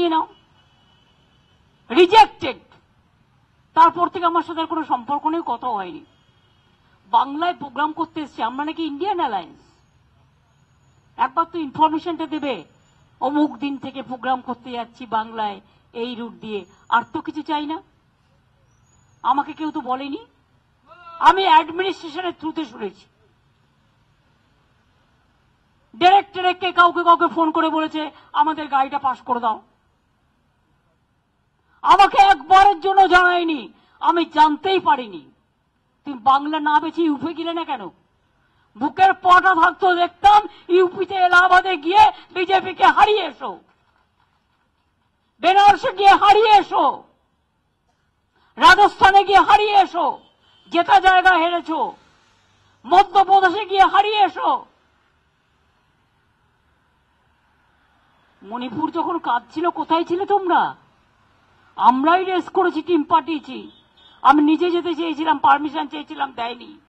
নিয়ে নাও, রিজেক্টেড। তারপর থেকে আমার সাথে কোনো সম্পর্ক নেই, কথাও হয়নি। বাংলায় প্রোগ্রাম করতে এসছে, আমরা নাকি ইন্ডিয়ান অ্যালায়েন্স? একবার তো ইনফরমেশনটা দেবে, অমুক দিন থেকে প্রোগ্রাম করতে যাচ্ছি বাংলায় এই রুট দিয়ে, আর তো কিছু চাই না। আমাকে কেউ তো বলেনি, আমি অ্যাডমিনিস্ট্রেশনের থ্রুতে শুনেছি। ডিরেক্টরকে কাউকে কাউকে ফোন করে বলেছে আমাদের গাড়িটা পাস করে দাও। আমাকে একবারের জন্য জানায়নি, আমি জানতেই পারিনি। তুমি বাংলা না বেছে ইউপি গেলে না কেন? বুকের পটা থাকতো দেখতাম ইউপিতে এলাহাবাদে গিয়ে বিজেপিকে হারিয়ে এসো, বেনারসে গিয়ে হারিয়ে এসো, রাজস্থানে গিয়ে হারিয়ে এসো, জেতা জায়গা হেরেছো, মধ্যপ্রদেশে গিয়ে হারিয়ে এসো। মণিপুর যখন কাঁদছিল কোথায় ছিলে তোমরা? আমরাই রেস করেছি, টিম পাঠিয়েছি। আমি নিজে যেতে চেয়েছিলাম, পারমিশন চেয়েছিলাম, দেয়নি।